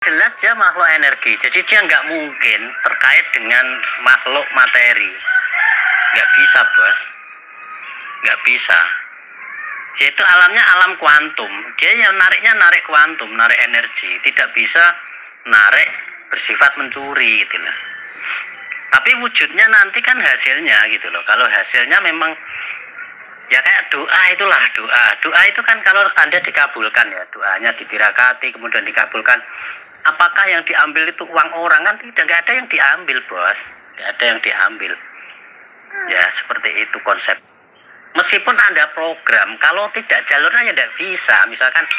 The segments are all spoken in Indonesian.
Jelas dia makhluk energi, jadi dia nggak mungkin terkait dengan makhluk materi. Nggak bisa, bos. Nggak bisa. Dia itu alamnya alam kuantum. Dia yang nariknya narik kuantum, narik energi. Tidak bisa narik bersifat mencuri gitu loh. Tapi wujudnya nanti kan hasilnya gitu loh. Kalau hasilnya memang ya kayak doa, itulah doa. Doa itu kan kalau Anda dikabulkan ya, doanya ditirakati kemudian dikabulkan. Apakah yang diambil itu uang orang? Kan tidak ada yang diambil, bos. Tidak ada yang diambil. Ya seperti itu konsep. Meskipun Anda program, kalau tidak jalurnya ya tidak bisa. Misalkan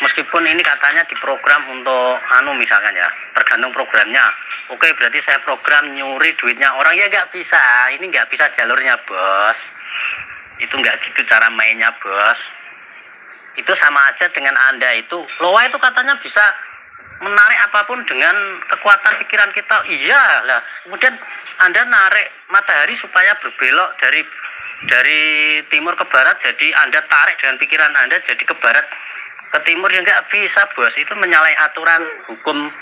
meskipun ini katanya diprogram untuk misalkan ya, tergantung programnya. Oke, berarti saya program nyuri duitnya orang, ya nggak bisa. Ini nggak bisa jalurnya, bos. Itu nggak gitu cara mainnya, bos. Itu sama aja dengan Anda itu. Loa itu katanya bisa menarik apapun dengan kekuatan pikiran kita. Iya lah. Kemudian Anda narik matahari supaya berbelok dari timur ke barat, jadi Anda tarik dengan pikiran Anda jadi ke barat ke timur, ya nggak bisa, bos. Itu menyalahi aturan hukum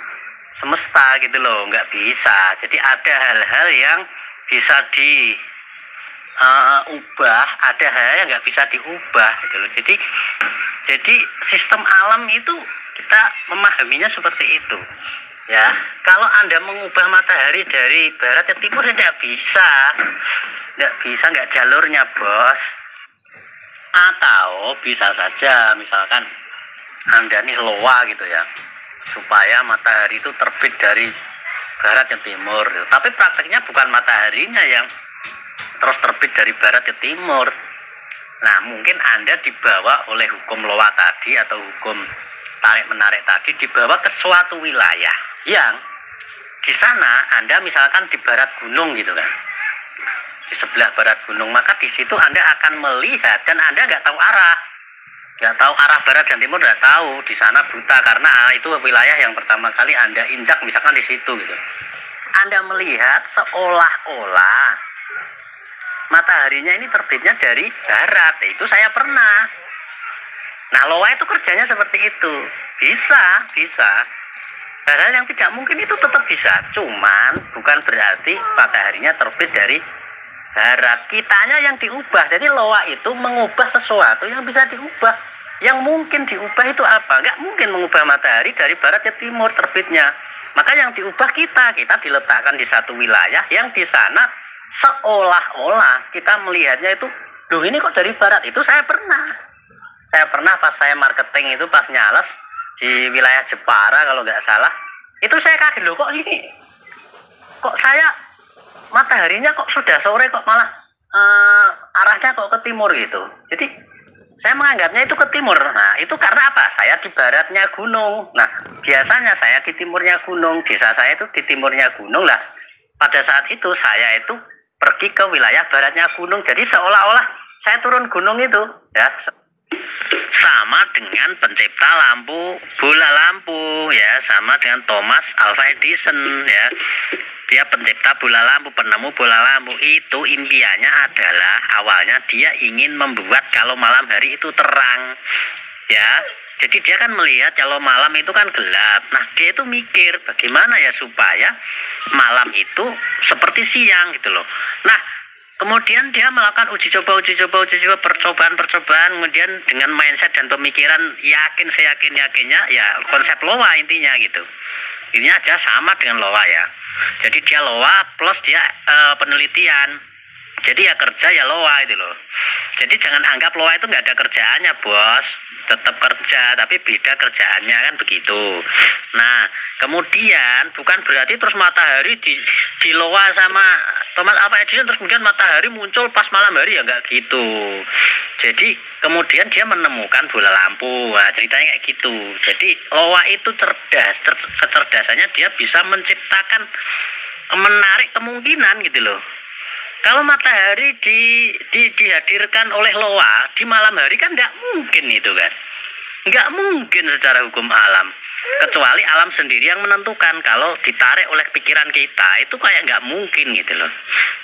semesta gitu loh, nggak bisa. Jadi ada hal-hal yang bisa diubah, ada hal yang nggak bisa diubah gitu loh. Jadi sistem alam itu kita memahaminya seperti itu ya. Kalau Anda mengubah matahari dari barat ke timur ya nggak bisa, nggak jalurnya, bos. Atau bisa saja misalkan Anda nih loa gitu ya, supaya matahari itu terbit dari barat ke timur gitu. Tapi prakteknya bukan mataharinya yang terus terbit dari barat ke timur. Nah mungkin Anda dibawa oleh hukum loa tadi atau hukum tarik menarik tadi, dibawa ke suatu wilayah yang di sana Anda misalkan di barat gunung gitu kan, di sebelah barat gunung, maka di situ Anda akan melihat dan Anda nggak tahu arah barat dan timur, nggak tahu. Di sana buta karena itu wilayah yang pertama kali Anda injak misalkan di situ gitu. Anda melihat seolah-olah mataharinya ini terbitnya dari barat. Itu saya pernah. Nah, loa itu kerjanya seperti itu. Bisa. Hal-hal yang tidak mungkin itu tetap bisa. Cuman bukan berarti mataharinya terbit dari barat. Kitanya yang diubah. Jadi loa itu mengubah sesuatu yang bisa diubah. Yang mungkin diubah itu apa? Nggak mungkin mengubah matahari dari barat ke timur terbitnya. Maka yang diubah kita diletakkan di satu wilayah yang di sana seolah-olah kita melihatnya itu, loh ini kok dari barat. Itu saya pernah pas saya marketing itu, pas nyales di wilayah Jepara kalau nggak salah, itu saya kaget, loh kok ini, kok saya mataharinya kok sudah sore kok malah arahnya kok ke timur gitu. Jadi saya menganggapnya itu ke timur. Nah itu karena apa? Saya di baratnya gunung. Nah biasanya saya di timurnya gunung, desa saya itu di timurnya gunung lah. Pada saat itu saya itu pergi ke wilayah baratnya gunung, jadi seolah-olah saya turun gunung itu ya. Sama dengan pencipta bola lampu ya, sama dengan Thomas Alva Edison ya. Dia pencipta bola lampu, penemu bola lampu. Itu impiannya adalah awalnya dia ingin membuat kalau malam hari itu terang ya. Jadi dia kan melihat kalau malam itu kan gelap. Nah dia itu mikir bagaimana ya supaya malam itu seperti siang gitu loh. Nah kemudian dia melakukan uji coba, percobaan, kemudian dengan mindset dan pemikiran seyakinnya ya konsep loa intinya gitu. Ini aja sama dengan loa ya. Jadi dia loa plus dia penelitian. Jadi ya kerja ya loa itu loh. Jadi jangan anggap loa itu nggak ada kerjaannya, bos. Tetap kerja, tapi beda kerjaannya kan begitu. Nah, kemudian bukan berarti terus matahari di loa sama Thomas Alva Edison terus kemudian matahari muncul pas malam hari, ya nggak gitu. Jadi kemudian dia menemukan bola lampu. Nah, ceritanya kayak gitu. Jadi loa itu cerdas, kecerdasannya dia bisa menciptakan, menarik kemungkinan gitu loh. Kalau matahari dihadirkan oleh loa di malam hari kan nggak mungkin itu kan. Nggak mungkin secara hukum alam. Kecuali alam sendiri yang menentukan. Kalau ditarik oleh pikiran kita itu kayak nggak mungkin gitu loh.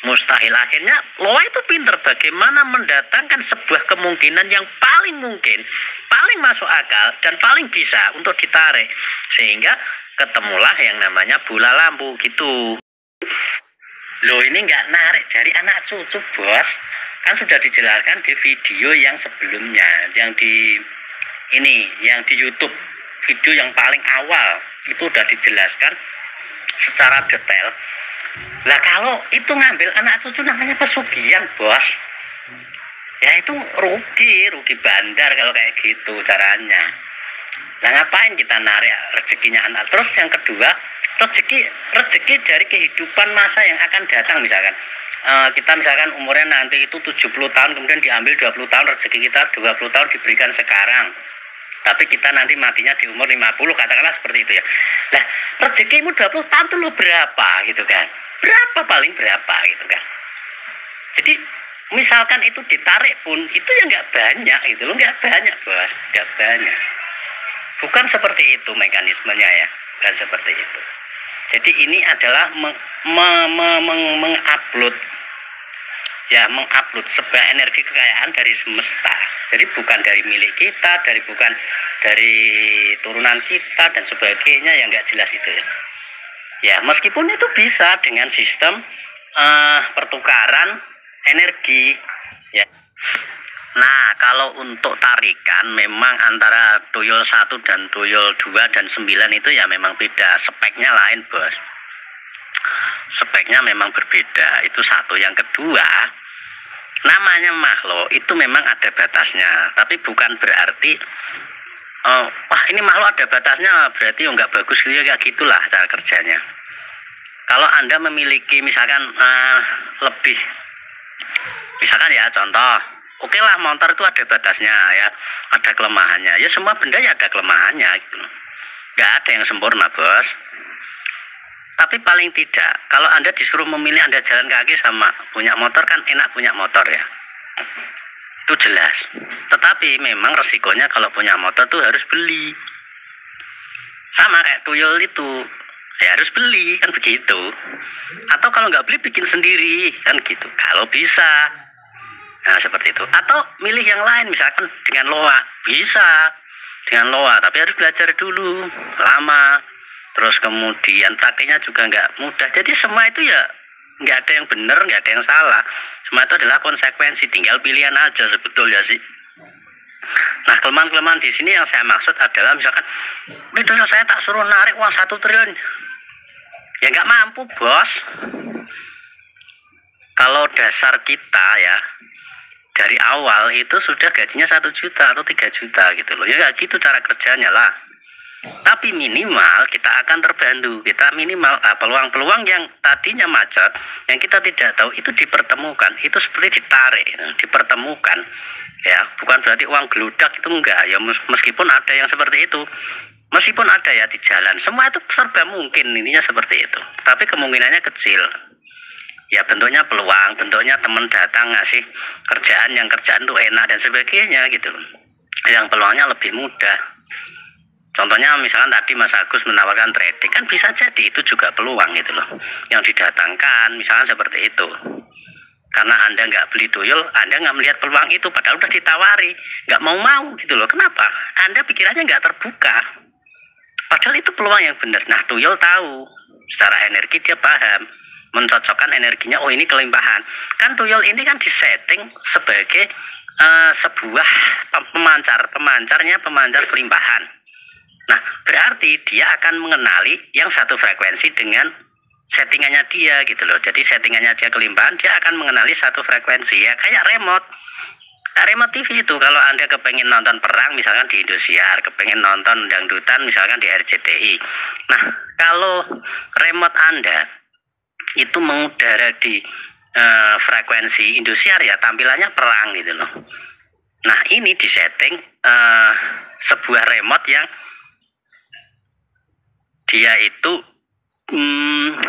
Mustahil. Akhirnya loa itu pinter bagaimana mendatangkan sebuah kemungkinan yang paling mungkin, paling masuk akal dan paling bisa untuk ditarik. Sehingga ketemulah yang namanya bola lampu gitu. Loh, ini nggak narik dari anak cucu, bos. Kan sudah dijelaskan di video yang sebelumnya, yang di YouTube, video yang paling awal itu udah dijelaskan secara detail. Lah kalau itu ngambil anak cucu namanya pesugihan, bos. Ya itu rugi bandar kalau kayak gitu caranya. Nah, ngapain kita narik rezekinya anak? Terus yang kedua, rezeki dari kehidupan masa yang akan datang. Misalkan kita misalkan umurnya nanti itu 70 tahun, kemudian diambil 20 tahun, rezeki kita 20 tahun diberikan sekarang, tapi kita nanti matinya di umur 50, katakanlah seperti itu ya. Lah rezekimu 20 tahun itu lo berapa gitu kan, paling berapa gitu kan. Jadi misalkan itu ditarik pun itu ya nggak banyak gitu loh, nggak banyak, bos, nggak banyak. Bukan seperti itu mekanismenya ya, bukan seperti itu. Jadi ini adalah mengupload sebuah energi kekayaan dari semesta. Jadi bukan dari milik kita, bukan dari turunan kita dan sebagainya, yang nggak jelas itu ya. Ya meskipun itu bisa dengan sistem pertukaran energi ya. Nah, kalau untuk tarikan memang antara tuyul 1 dan tuyul 2 dan 9 itu ya memang beda, speknya lain, bos. Speknya memang berbeda, itu satu. Yang kedua, namanya makhluk itu memang ada batasnya, tapi bukan berarti wah ini makhluk ada batasnya berarti nggak bagus gitu ya, kayak gitulah cara kerjanya. Kalau Anda memiliki misalkan lebih, misalkan ya contoh, oke lah motor itu ada batasnya ya, ada kelemahannya. Ya semua benda ya ada kelemahannya gitu. Nggak ada yang sempurna, bos. Tapi paling tidak, kalau Anda disuruh memilih, Anda jalan kaki sama punya motor, kan enak punya motor ya. Itu jelas. Tetapi memang resikonya kalau punya motor tuh harus beli. Sama kayak tuyul itu, ya harus beli, kan begitu. Atau kalau nggak beli bikin sendiri, kan gitu. Kalau bisa. Nah seperti itu. Atau milih yang lain, misalkan dengan loa, bisa dengan loa, tapi harus belajar dulu lama. Terus kemudian praktiknya juga nggak mudah. Jadi semua itu ya nggak ada yang benar, nggak ada yang salah. Semua itu adalah konsekuensi, tinggal pilihan aja sebetulnya sih. Nah kelemahan-kelemahan di sini yang saya maksud adalah misalkan, itu saya tak suruh narik uang 1 triliun, ya nggak mampu, bos. Kalau dasar kita ya dari awal itu sudah gajinya 1 juta atau 3 juta gitu loh, ya nggak gitu cara kerjanya lah. Tapi minimal kita akan terbantu, kita minimal peluang-peluang yang tadinya macet, yang kita tidak tahu itu dipertemukan, itu seperti ditarik, dipertemukan ya. Bukan berarti uang geludak, itu enggak ya, meskipun ada yang seperti itu, meskipun ada ya di jalan, semua itu serba mungkin, ininya seperti itu, tapi kemungkinannya kecil ya. Bentuknya peluang, bentuknya teman datang ngasih kerjaan, yang kerjaan tuh enak dan sebagainya gitu, yang peluangnya lebih mudah. Contohnya misalkan tadi Mas Agus menawarkan trading, kan bisa jadi itu juga peluang gitu loh, yang didatangkan misalkan seperti itu. Karena Anda nggak beli tuyul, Anda nggak melihat peluang itu, padahal udah ditawari, nggak mau gitu loh. Kenapa? Anda pikirannya nggak terbuka, padahal itu peluang yang benar. Nah tuyul tahu, secara energi dia paham, mencocokkan energinya, oh ini kelimpahan. Kan tuyul ini kan disetting sebagai sebuah pemancar kelimpahan. Nah, berarti dia akan mengenali yang satu frekuensi dengan settingannya dia gitu loh. Jadi settingannya dia kelimpahan, dia akan mengenali satu frekuensi ya, kayak remote TV itu. Kalau Anda kepengen nonton perang misalkan di Indosiar, kepengen nonton dangdutan misalkan di RCTI. Nah, kalau remote Anda itu mengudara di frekuensi Indosiar ya, tampilannya perang gitu loh. Nah, ini disetting sebuah remote yang dia itu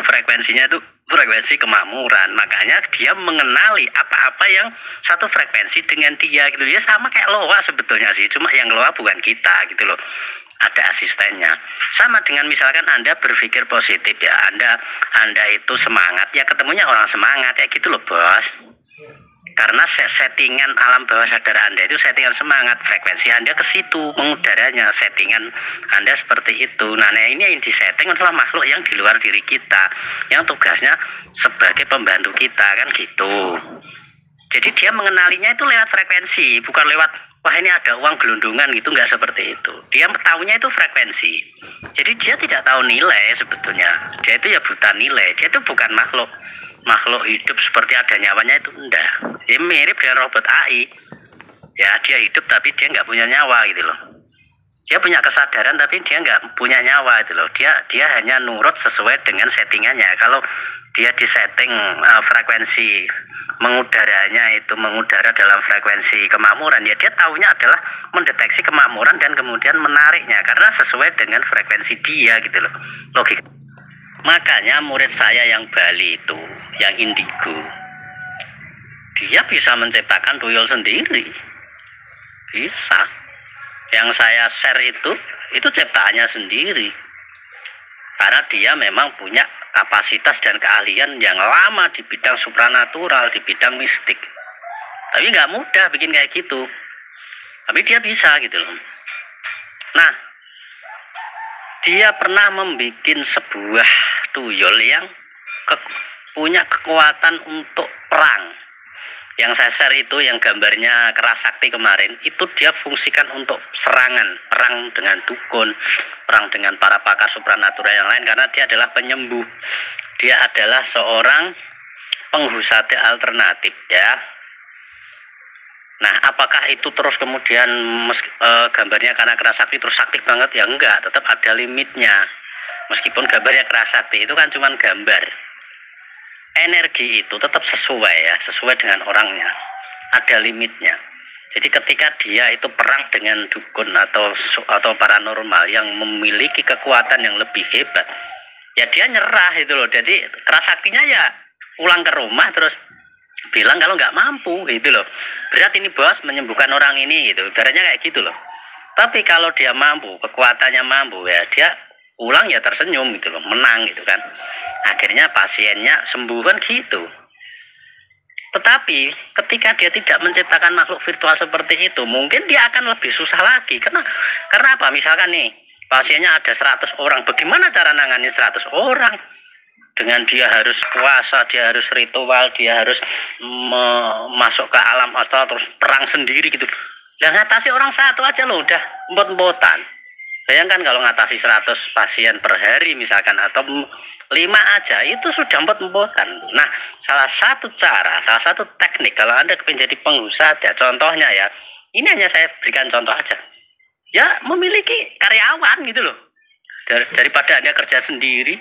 frekuensinya itu frekuensi kemakmuran, makanya dia mengenali apa-apa yang satu frekuensi dengan dia gitu ya. Sama kayak loa sebetulnya sih, cuma yang loa bukan kita gitu loh, ada asistennya. Sama dengan misalkan Anda berpikir positif ya, Anda itu semangat ya, ketemunya orang semangat ya gitu loh, bos. Karena settingan alam bawah sadar Anda itu settingan semangat, frekuensi Anda ke situ, mengudaranya, settingan Anda seperti itu. Nah, ini yang disetting adalah makhluk yang di luar diri kita, yang tugasnya sebagai pembantu kita, kan gitu. Jadi dia mengenalinya itu lewat frekuensi, bukan lewat wah ini ada uang gelundungan gitu, nggak seperti itu. Dia tahunya itu frekuensi. Jadi dia tidak tahu nilai sebetulnya. Dia itu ya buta nilai. Dia itu bukan makhluk hidup seperti ada nyawanya, itu enggak. Dia mirip dengan robot AI. Ya dia hidup tapi dia nggak punya nyawa gitu loh. Dia punya kesadaran tapi dia nggak punya nyawa gitu loh. Dia hanya nurut sesuai dengan settingannya. Kalau dia disetting frekuensi mengudaranya itu mengudara dalam frekuensi kemakmuran, ya dia tahunya adalah mendeteksi kemakmuran dan kemudian menariknya karena sesuai dengan frekuensi dia gitu loh, logika. Makanya murid saya yang Bali itu, yang indigo, dia bisa menciptakan tuyul sendiri, bisa. Yang saya share itu ciptaannya sendiri, karena dia memang punya kapasitas dan keahlian yang lama di bidang supranatural, di bidang mistik. Tapi nggak mudah bikin kayak gitu. Tapi dia bisa gitu loh. Nah, dia pernah membuat sebuah tuyul yang punya kekuatan untuk perang. Yang saya share itu yang gambarnya Kerasakti kemarin, itu dia fungsikan untuk serangan, perang dengan dukun, perang dengan para pakar supranatural yang lain, karena dia adalah penyembuh. Dia adalah seorang penghusate alternatif ya. Nah, apakah itu terus kemudian gambarnya karena Kerasakti terus sakti banget? Ya enggak, tetap ada limitnya. Meskipun gambarnya Kerasakti itu kan cuma gambar, energi itu tetap sesuai dengan orangnya, ada limitnya. Jadi ketika dia itu perang dengan dukun atau paranormal yang memiliki kekuatan yang lebih hebat, ya dia nyerah itu loh. Jadi Kerasaktinya ya pulang ke rumah terus bilang kalau nggak mampu gitu loh. Berat ini bos menyembuhkan orang ini gitu, ibaratnya kayak gitu loh. Tapi kalau dia mampu, kekuatannya mampu, ya dia pulang ya tersenyum gitu loh, menang gitu kan. Akhirnya pasiennya sembuh kan gitu. Tetapi ketika dia tidak menciptakan makhluk virtual seperti itu, mungkin dia akan lebih susah lagi. Karena apa? Misalkan nih, pasiennya ada 100 orang, bagaimana cara nangani 100 orang? Dengan dia harus puasa, dia harus ritual, dia harus masuk ke alam astral terus perang sendiri gitu. Lah ngatasi orang satu aja loh udah empot-empotan. Bayangkan kalau ngatasi 100 pasien per hari misalkan, atau 5 aja, itu sudah empot-empotan. Nah, salah satu teknik kalau Anda menjadi pengusaha, contohnya ya, ini hanya saya berikan contoh aja. Ya, memiliki karyawan gitu loh. Daripada Anda kerja sendiri.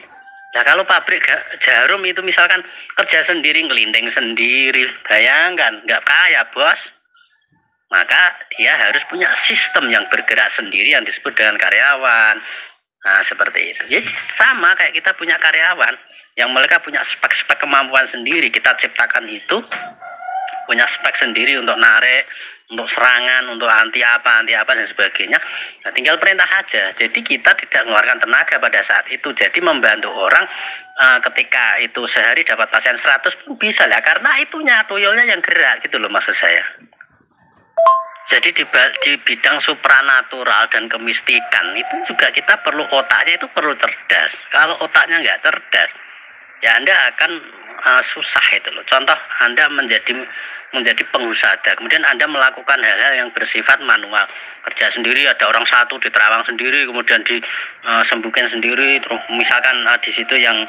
Nah, kalau pabrik jarum itu misalkan kerja sendiri, ngelindeng sendiri, bayangkan, nggak kaya bos. Maka dia harus punya sistem yang bergerak sendiri yang disebut dengan karyawan. Nah, seperti itu. Jadi sama kayak kita punya karyawan yang mereka punya spek-spek kemampuan sendiri. Kita ciptakan itu, punya spek sendiri untuk narik, untuk serangan, untuk anti apa dan sebagainya. Nah, tinggal perintah aja. Jadi kita tidak mengeluarkan tenaga pada saat itu. Jadi membantu orang ketika itu sehari dapat pasien 100 pun bisa lah. Karena itunya tuyulnya yang gerak gitu loh maksud saya. Jadi di bidang supranatural dan kemistikan itu juga kita perlu otaknya itu perlu cerdas. Kalau otaknya nggak cerdas, ya Anda akan susah itu loh. Contoh Anda menjadi pengusaha, kemudian Anda melakukan hal-hal yang bersifat manual, kerja sendiri, ada orang satu di terawang sendiri, kemudian disembuhkan sendiri, terus misalkan di situ yang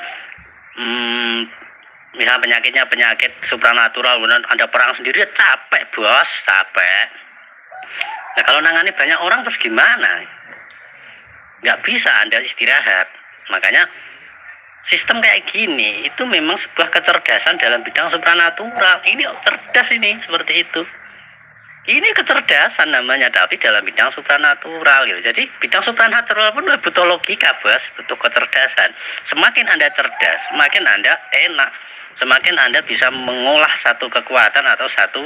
misal penyakitnya penyakit supranatural, kemudian Anda perang sendiri, ya capek bos, capek. Nah kalau nangani banyak orang terus gimana? Nggak bisa Anda istirahat. Makanya sistem kayak gini itu memang sebuah kecerdasan dalam bidang supranatural. Ini cerdas ini seperti itu. Ini kecerdasan namanya, tapi dalam bidang supranatural gitu. Jadi bidang supranatural pun butuh logika bos, butuh kecerdasan. Semakin Anda cerdas, semakin Anda enak, semakin Anda bisa mengolah satu kekuatan atau satu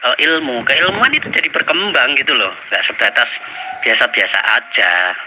ilmu. Keilmuan itu jadi berkembang gitu loh, nggak sebatas biasa-biasa aja.